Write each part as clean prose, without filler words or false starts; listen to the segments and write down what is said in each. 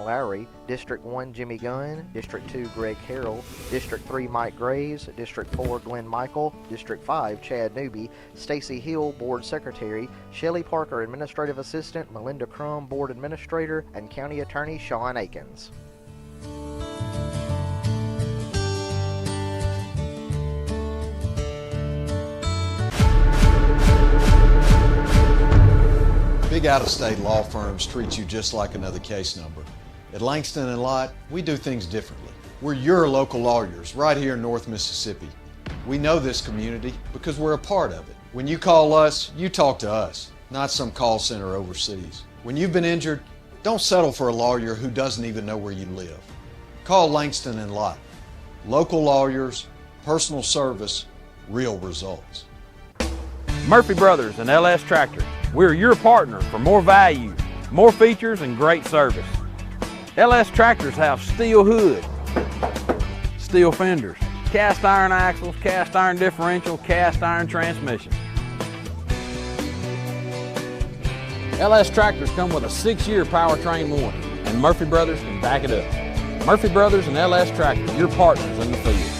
Lowry, District 1 Jimmy Gunn, District 2 Greg Harrell, District 3 Mike Graves, District 4 Glenn Michael, District 5 Chad Newby, Stacy Hill, Board Secretary, Shelley Parker, Administrative Assistant, Melinda Crum, Board Administrator, and County Attorney Sean Akins. Big out-of-state law firms treat you just like another case number. At Langston & Lott, we do things differently. We're your local lawyers right here in North Mississippi. We know this community because we're a part of it. When you call us, you talk to us, not some call center overseas. When you've been injured, don't settle for a lawyer who doesn't even know where you live. Call Langston & Lott. Local lawyers, personal service, real results. Murphy Brothers and LS Tractor. We're your partner for more value, more features, and great service. LS Tractors have steel hood, steel fenders, cast iron axles, cast iron differential, cast iron transmission. LS Tractors come with a 6-year powertrain warranty, and Murphy Brothers can back it up. Murphy Brothers and LS Tractors, your partners in the field.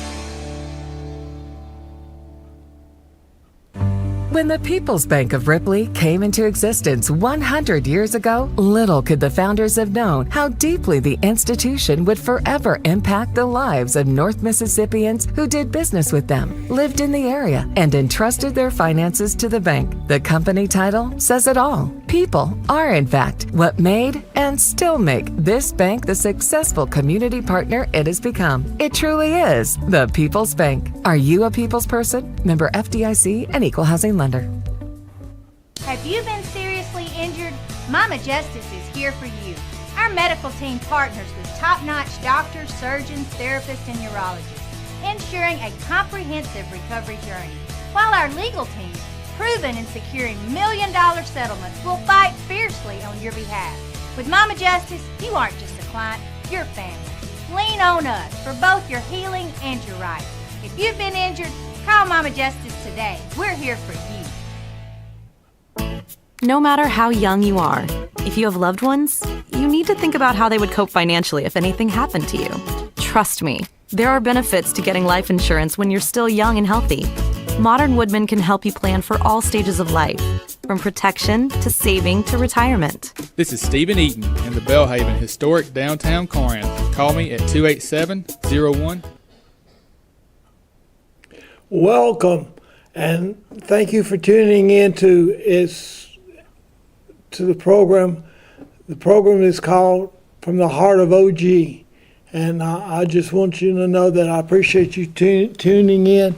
When the People's Bank of Ripley came into existence 100 years ago, little could the founders have known how deeply the institution would forever impact the lives of North Mississippians who did business with them, lived in the area, and entrusted their finances to the bank. The company title says it all. People are, in fact, what made and still make this bank the successful community partner it has become. It truly is the People's Bank. Are you a people's person? Member FDIC and Equal Housing Lender. Have you been seriously injured? Mama Justice is here for you. Our medical team partners with top-notch doctors, surgeons, therapists, and urologists, ensuring a comprehensive recovery journey. While our legal team, proven in securing million-dollar settlements, will fight fiercely on your behalf. With Mama Justice, you aren't just a client, you're family. Lean on us for both your healing and your rights. If you've been injured, call Mama Justice today. We're here for you. No matter how young you are, if you have loved ones, you need to think about how they would cope financially if anything happened to you. Trust me, there are benefits to getting life insurance when you're still young and healthy. Modern Woodman can help you plan for all stages of life, from protection to saving to retirement. This is Stephen Eaton in the Belhaven historic downtown Corinth. Call me at 287-01. Welcome, and thank you for tuning in to the program. The program is called From the Heart of OG, and I just want you to know that I appreciate you tuning in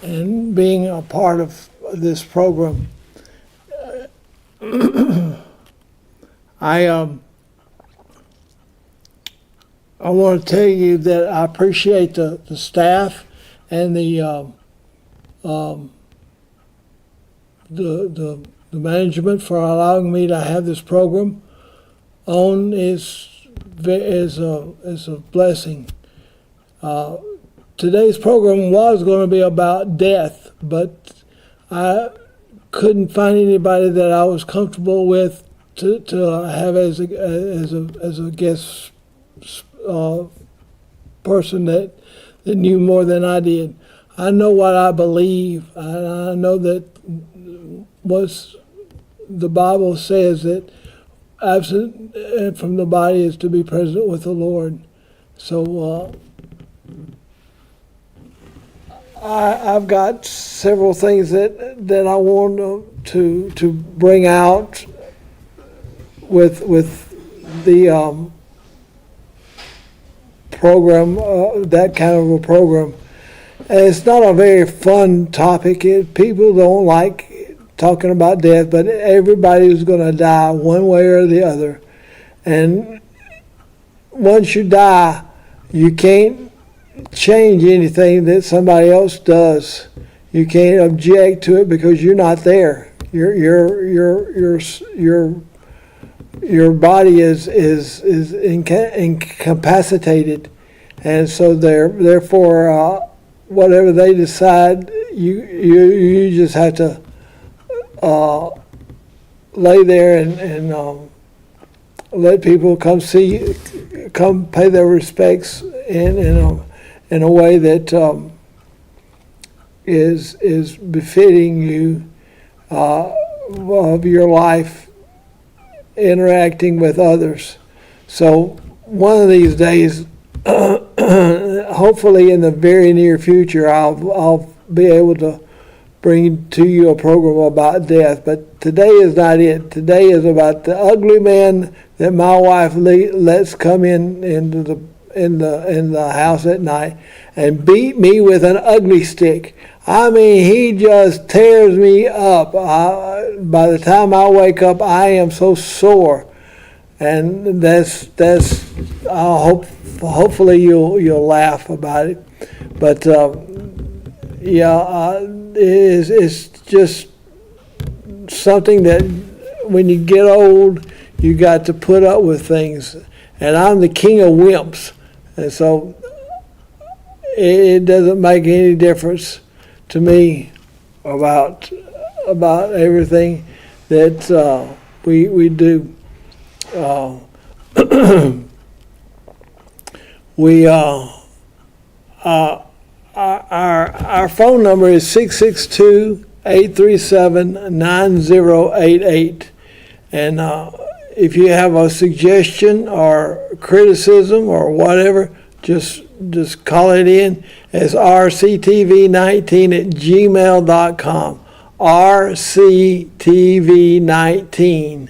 and being a part of this program. I want to tell you that I appreciate the staff and the management for allowing me to have this program on is a blessing. Today's program was going to be about death, but I couldn't find anybody that I was comfortable with to have as a guest person that knew more than I did. I know what I believe. I know that what the Bible says, that absent from the body is to be present with the Lord. So I've got several things that I want to bring out with the program, that kind of a program. And it's not a very fun topic. People don't like talking about death, but everybody's going to die one way or the other. And once you die, you can't change anything that somebody else does. You can't object to it because you're not there. Your body is incapacitated, and so therefore whatever they decide, you just have to lay there and let people come pay their respects in a way that is befitting you of your life interacting with others. So one of these days, hopefully in the very near future, I'll be able to bring to you a program about death. But today is not it. Today is about the ugly man that my wife lets come in the house at night and beat me with an ugly stick. I mean, he just tears me up. By the time I wake up, I am so sore, and that's. Hopefully you'll laugh about it, but it's just something that when you get old, you got to put up with things, and I'm the king of wimps, and so it doesn't make any difference to me about everything that we do. Our phone number is 662-837-9088, and if you have a suggestion or criticism or whatever, just call it in. It's rctv19@gmail.com. rctv19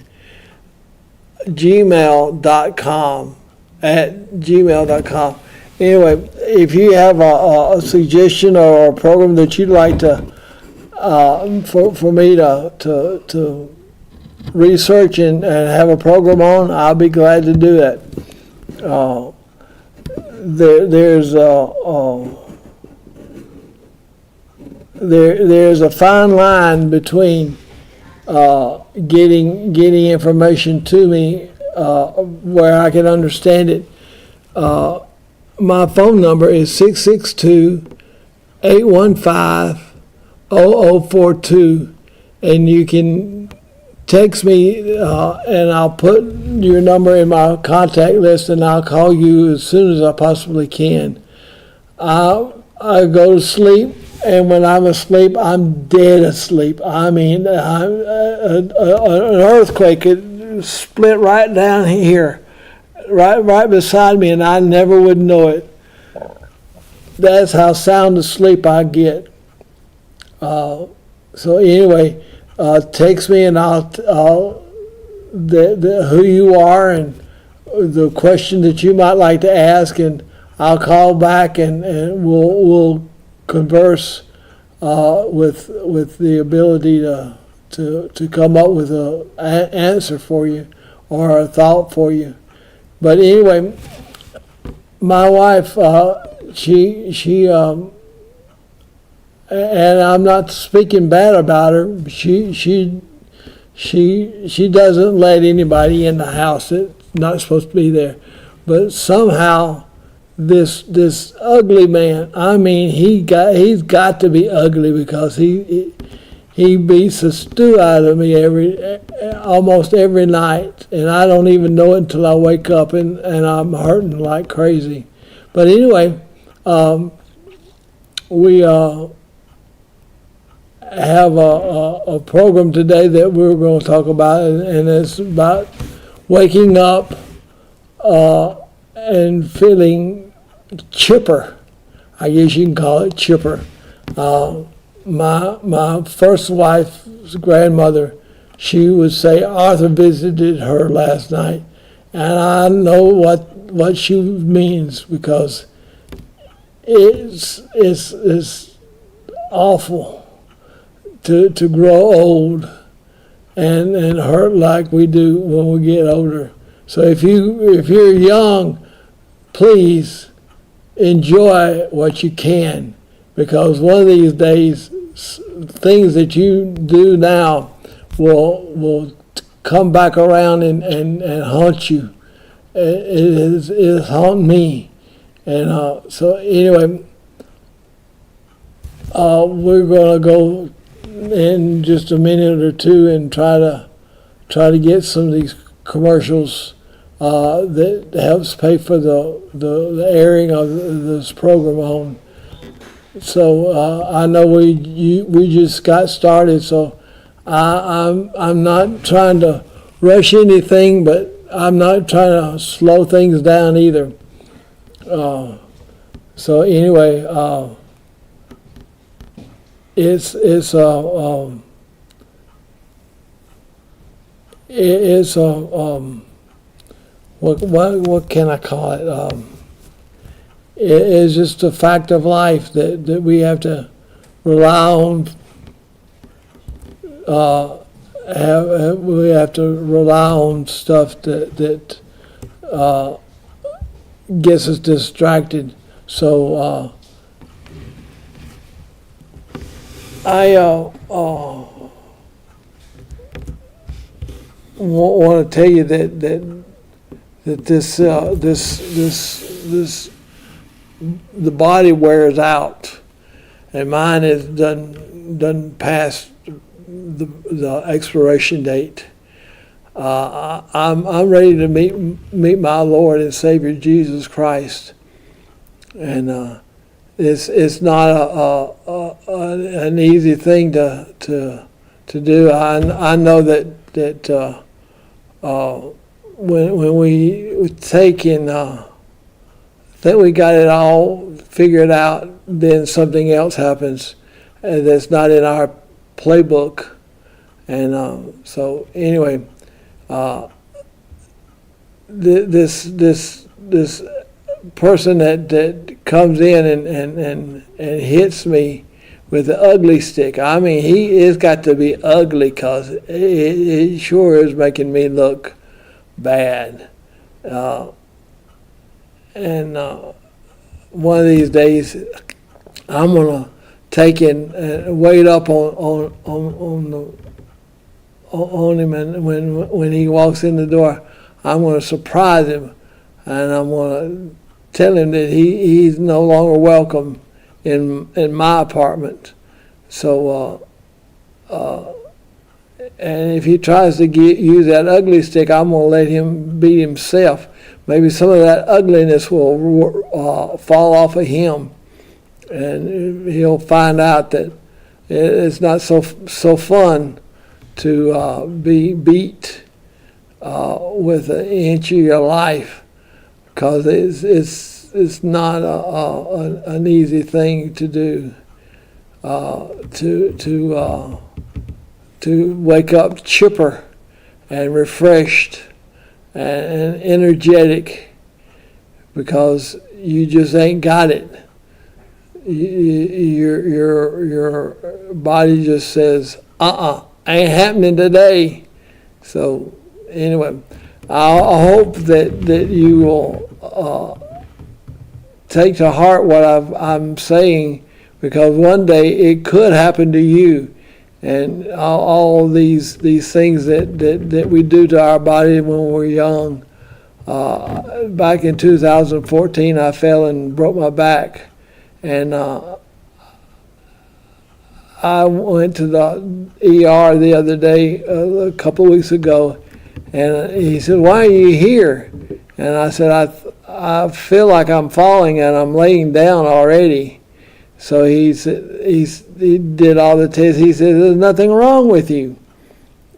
gmail.com @gmail.com. Anyway, if you have a suggestion or a program that you'd like to for me to research and have a program on, I'll be glad to do that. There's a fine line between getting information to me where I can understand it. My phone number is 662-815-0042, and you can text me, and I'll put your number in my contact list, and I'll call you as soon as I possibly can. I go to sleep, and when I'm asleep, I'm dead asleep. I mean, an earthquake could split right down here, right beside me, and I never would know it. That's how sound asleep I get. So anyway, text me, and I'll who you are and the question that you might like to ask, and I'll call back, and we'll converse with the ability to come up with an answer for you or a thought for you. But anyway, my wife, she and I'm not speaking bad about her. She doesn't let anybody in the house that's not supposed to be there. But somehow this ugly man, I mean, he's got to be ugly, because he beats the stew out of me almost every night, and I don't even know it until I wake up, and I'm hurting like crazy. But anyway, we have a program today that we're going to talk about, and it's about waking up and feeling chipper. I guess you can call it chipper. My first wife's grandmother, she would say Arthur visited her last night, and I know what she means, because it's awful to grow old and hurt like we do when we get older. So if you're young, please enjoy what you can, because one of these days, things that you do now will come back around and haunt you. It is haunting me. And so anyway, we're going to go in just a minute or two and try to get some of these commercials that helps pay for the airing of this program on. So I know we just got started, so I'm not trying to rush anything, but I'm not trying to slow things down either. So anyway, what can I call it? It's just a fact of life that we have to rely on. We have to rely on stuff that gets us distracted. So I want to tell you that this the body wears out, and mine is done past the expiration date. I'm ready to meet my Lord and Savior Jesus Christ, and it's not an easy thing to do. I know that when we take and think we got it all figured out, then something else happens that's not in our playbook. And so anyway, this person that comes in and hits me with the ugly stick. I mean, he has got to be ugly, because it sure is making me look bad. And one of these days, I'm gonna take and wait up on him, and when he walks in the door, I'm gonna surprise him, and I'm gonna tell him that he's no longer welcome in my apartment. So and if he tries to use that ugly stick, I'm gonna let him beat himself. Maybe some of that ugliness will fall off of him, and he'll find out that it's not so fun to be beat with an inch of your life, because it's not an easy thing to do. To wake up chipper and refreshed and energetic, because you just ain't got it. Your body just says, ain't happening today. So anyway, I hope that you will take to heart what I'm saying, because one day it could happen to you. And all these things that we do to our body when we're young. Back in 2014, I fell and broke my back, and I went to the ER the other day, a couple of weeks ago, and he said, "Why are you here?" And I said, "I feel like I'm falling and I'm laying down already." So he did all the tests. He said, "There's nothing wrong with you."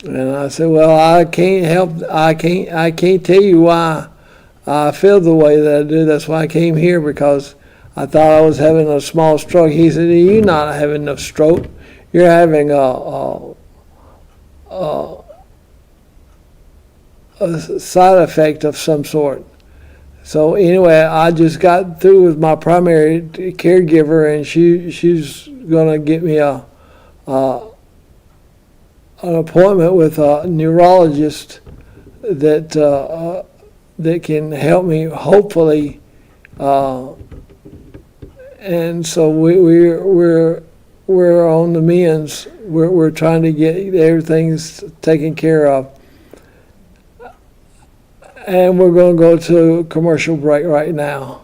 And I said, "Well, I can't tell you why I feel the way that I do. That's why I came here, because I thought I was having a small stroke." He said, "You're not having a stroke. You're having a side effect of some sort." So anyway, I just got through with my primary caregiver, and she's gonna get me an appointment with a neurologist that can help me, hopefully. And so we're on the mends. We're trying to get everything's taken care of. And we're going to go to a commercial break right now.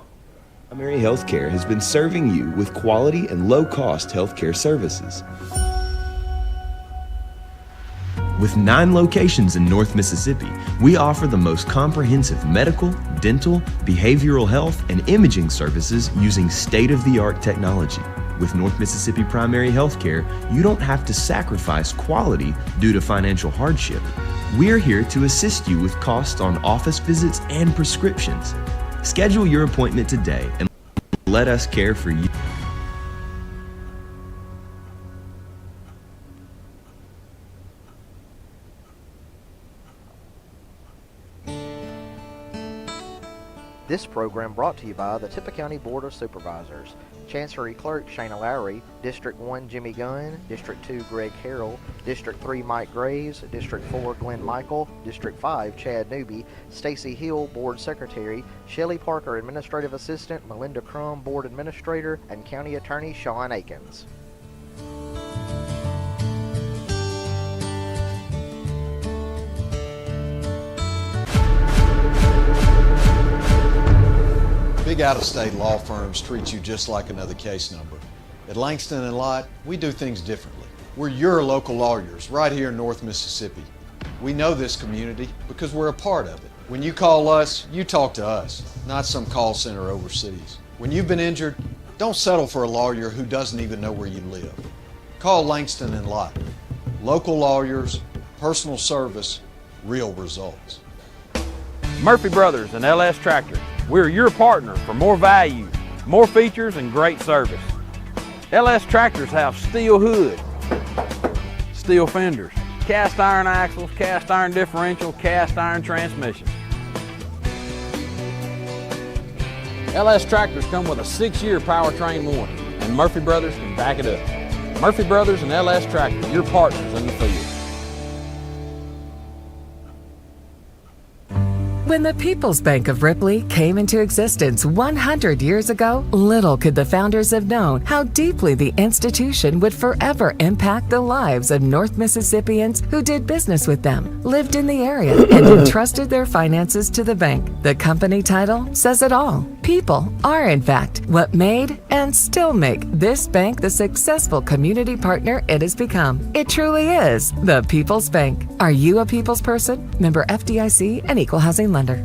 Primary Healthcare has been serving you with quality and low-cost healthcare services. With 9 locations in North Mississippi, we offer the most comprehensive medical, dental, behavioral health, and imaging services using state-of-the-art technology. With North Mississippi Primary Healthcare, you don't have to sacrifice quality due to financial hardship. We're here to assist you with costs on office visits and prescriptions. Schedule your appointment today and let us care for you. This program brought to you by the Tippah County Board of Supervisors. Chancery Clerk Shana Lowry, District 1 Jimmy Gunn, District 2 Greg Harrell, District 3 Mike Graves, District 4 Glenn Michael, District 5 Chad Newby, Stacy Hill Board Secretary, Shelley Parker Administrative Assistant, Melinda Crum Board Administrator, and County Attorney Sean Akins. Big out-of-state law firms treat you just like another case number. At Langston and Lott, we do things differently. We're your local lawyers right here in North Mississippi. We know this community because we're a part of it. When you call us, you talk to us, not some call center overseas. When you've been injured, don't settle for a lawyer who doesn't even know where you live. Call Langston and Lott. Local lawyers, personal service, real results. Murphy Brothers and LS Tractor. We're your partner for more value, more features, and great service. LS Tractors have steel hood, steel fenders, cast iron axles, cast iron differential, cast iron transmission. LS Tractors come with a 6-year powertrain warranty, and Murphy Brothers can back it up. Murphy Brothers and LS Tractor, your partners in the field. When the People's Bank of Ripley came into existence 100 years ago, little could the founders have known how deeply the institution would forever impact the lives of North Mississippians who did business with them, lived in the area, and entrusted their finances to the bank. The company title says it all. People are, in fact, what made and still make this bank the successful community partner it has become. It truly is the People's Bank. Are you a people's person? Member FDIC and Equal Housing Lender.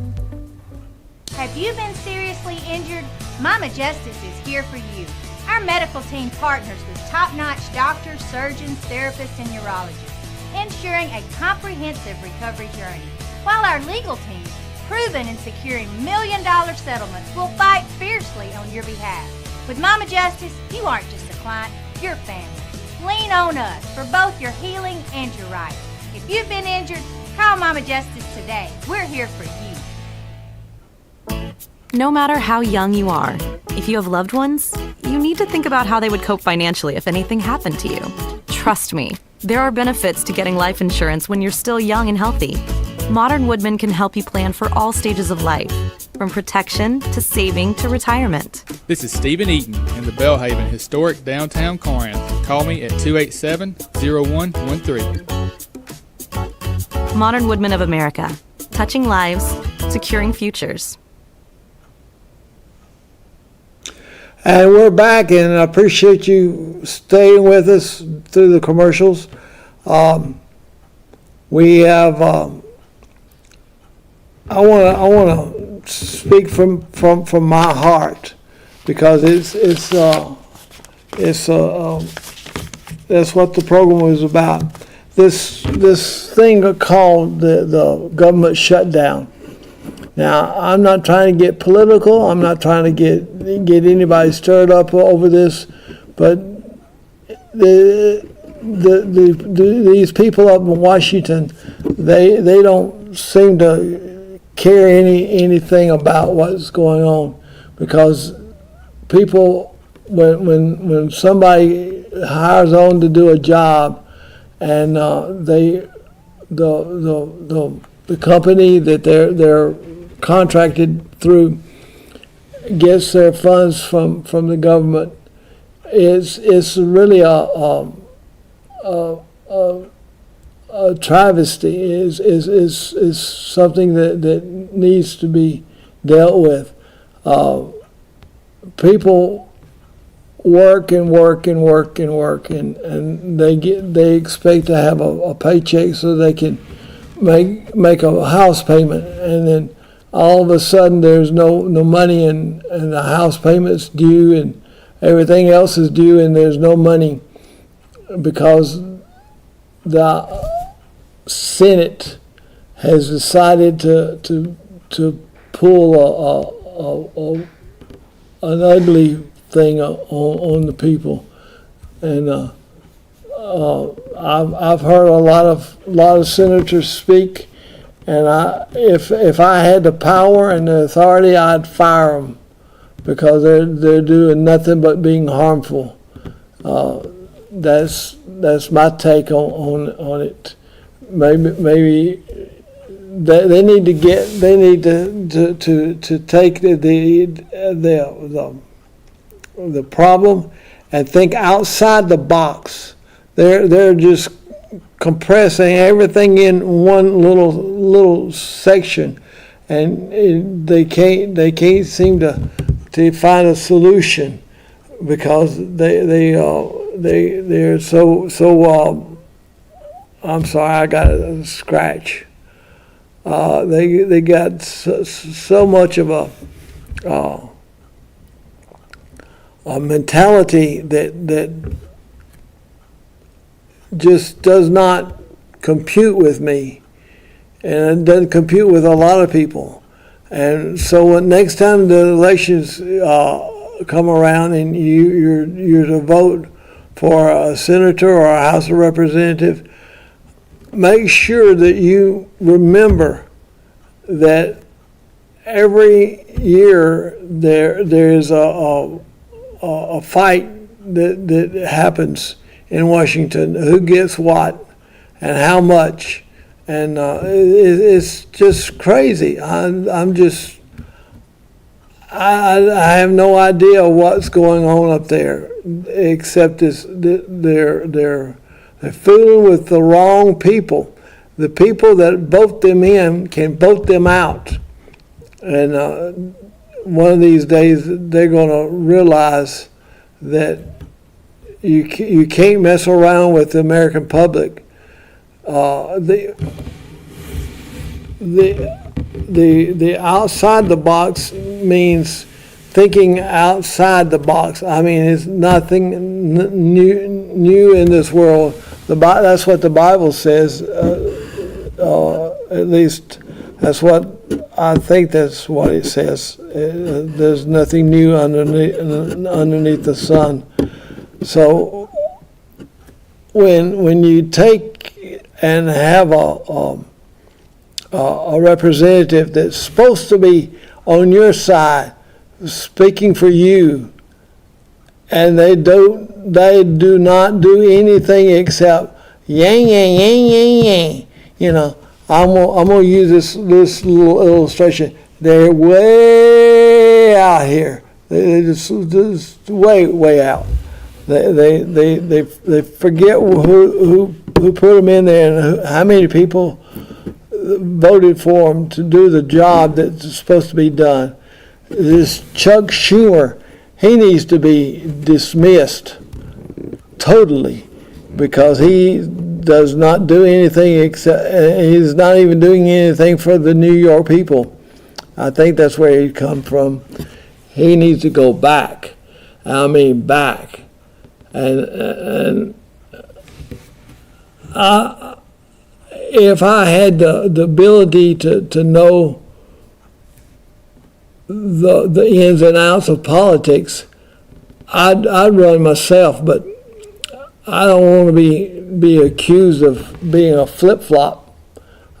Have you been seriously injured? Mama Justice is here for you. Our medical team partners with top-notch doctors, surgeons, therapists, and urologists, ensuring a comprehensive recovery journey. While our legal team, proven in securing million-dollar settlements, will fight fiercely on your behalf. With Mama Justice, you aren't just a client, you're family. Lean on us for both your healing and your rights. If you've been injured, call Mama Justice today. We're here for you. No matter how young you are, if you have loved ones, you need to think about how they would cope financially if anything happened to you. Trust me, there are benefits to getting life insurance when you're still young and healthy. Modern Woodmen can help you plan for all stages of life, from protection to saving to retirement. This is Stephen Eaton in the Belhaven historic downtown Corinth. Call me at 287-0113. Modern Woodmen of America, touching lives, securing futures. And we're back, and I appreciate you staying with us through the commercials. We have. I want to speak from my heart, because that's what the program was about. This thing called the government shutdown. Now, I'm not trying to get political. I'm not trying to get anybody stirred up over this, but these people up in Washington, they don't seem to care anything about what's going on, because people, when somebody hires on to do a job, and the company that they're contracted through gets their funds from the government, it's really a travesty. Is something that needs to be dealt with. People work and work and work and work, and they expect to have a paycheck so they can make a house payment, and then all of a sudden there's no money, and the house payment's due and everything else is due, and there's no money because the Senate has decided to pull an ugly thing on the people, and I've heard a lot of senators speak, and if I had the power and the authority, I'd fire them because they're doing nothing but being harmful. That's my take on it. Maybe they need to take the problem and think outside the box. They're just compressing everything in one little section, and they can't seem to find a solution because they're so I'm sorry, I got a scratch. They got so much of a mentality that just does not compute with me, and it doesn't compute with a lot of people. And so when next time the elections come around and you're to vote for a senator or a House of Representative, make sure that you remember that every year there's a fight that happens in Washington, who gets what and how much, and it's just crazy. I have no idea what's going on up there, except they're fooling with the wrong people. The people that vote them in can vote them out, and one of these days they're going to realize that you can't mess around with the American public. The outside the box means thinking outside the box. I mean, it's nothing new in this world. That's what the Bible says. At least that's what I think. That's what it says. There's nothing new underneath the sun. So when you take and have a representative that's supposed to be on your side, speaking for you, and they do not do anything except yang yang yang yang yang. You know, I'm gonna use this little illustration. They're way out here. They just way out. They forget who put them in there and how many people voted for them to do the job that's supposed to be done. This Chuck Schumer, he needs to be dismissed totally because he does not do anything except he's not even doing anything for the New York people. I think that's where he come from. He needs to go back. I mean back. And if I had the ability to know the ins and outs of politics, I'd run myself. But I don't want to be accused of being a flip flop.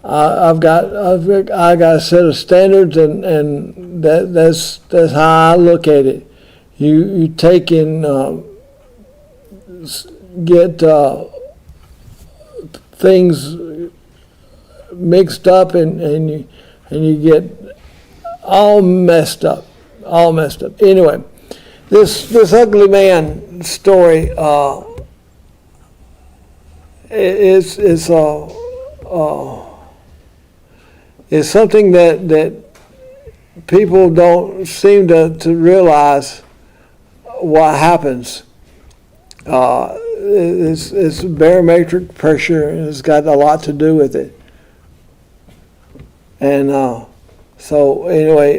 I got a set of standards, and that's how I look at it. You take in get things mixed up, and you get all messed up. Anyway, this ugly man story is something that people don't seem to realize what happens. It's barometric pressure, and it's got a lot to do with it. And so anyway,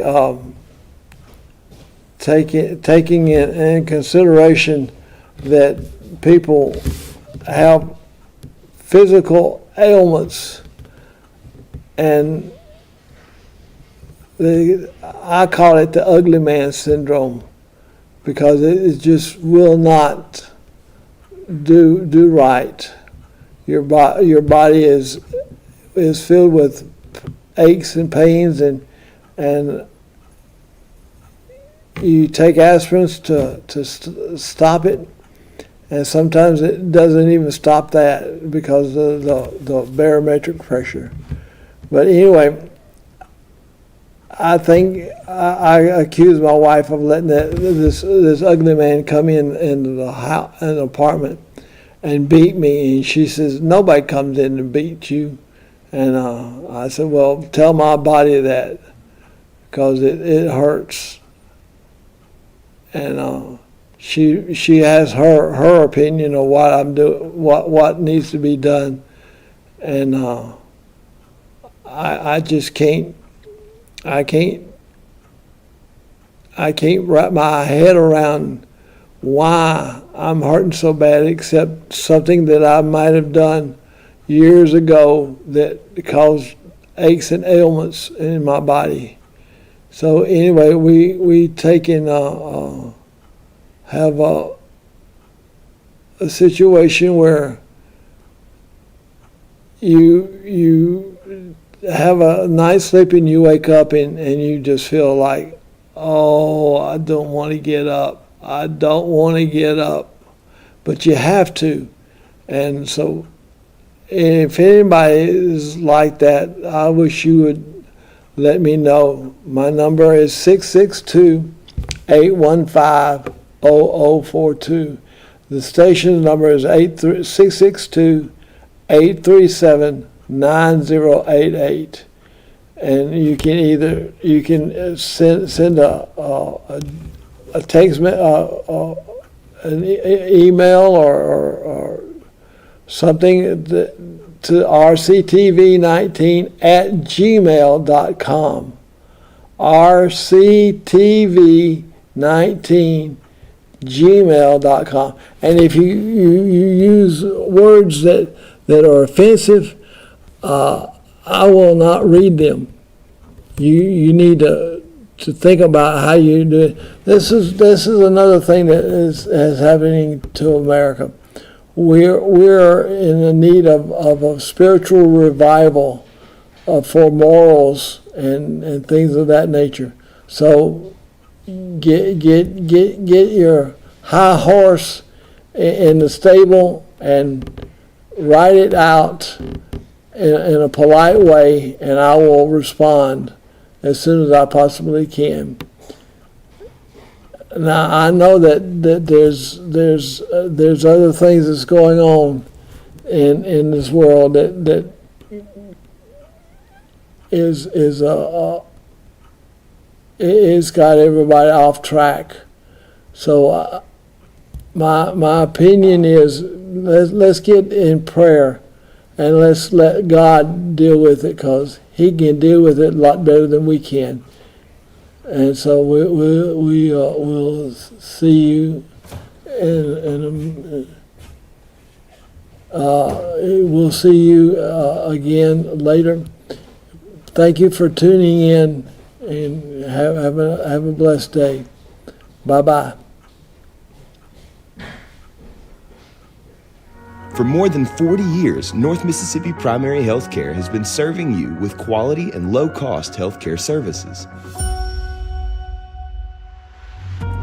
taking in consideration that people have physical ailments, and I call it the ugly man syndrome, because it just will not do right. Your body is filled with aches and pains, and you take aspirins to stop it, and sometimes it doesn't even stop that because of the barometric pressure. But anyway, I think I accused my wife of letting this ugly man come into the house, an apartment, and beat me. And she says, "Nobody comes in to beat you." And I said, "Well, tell my body that, because it hurts." And she has her opinion of what I'm doing, what needs to be done, and I just can't. I can't wrap my head around why I'm hurting so bad, except something that I might have done years ago that caused aches and ailments in my body. So anyway, we have a situation where you have a night's sleep and you wake up and you just feel like, oh, I don't want to get up. I don't want to get up. But you have to. And so if anybody is like that, I wish you would let me know. My number is 662-815-0042. The station's number is 662-837-9088, and you can send a text, an email or something to rctv19@gmail.com. rctv19@gmail.com. And if you use words that are offensive, I will not read them. You need to think about how you do it. This is another thing that is happening to America. We're in the need of a spiritual revival for morals and things of that nature. So get your high horse in the stable and write it out in a polite way, and I will respond as soon as I possibly can. Now I know that there's other things that's going on in this world that it's got everybody off track. So my opinion is let's get in prayer and let's let God deal with it, because He can deal with it a lot better than we can. And so we'll see you we'll see you again later. Thank you for tuning in, and have a blessed day. Bye-bye. For more than 40 years, North Mississippi Primary Health Care has been serving you with quality and low-cost health care services.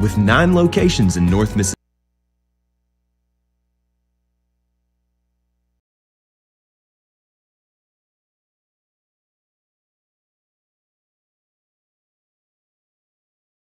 With 9 locations in North Mississippi,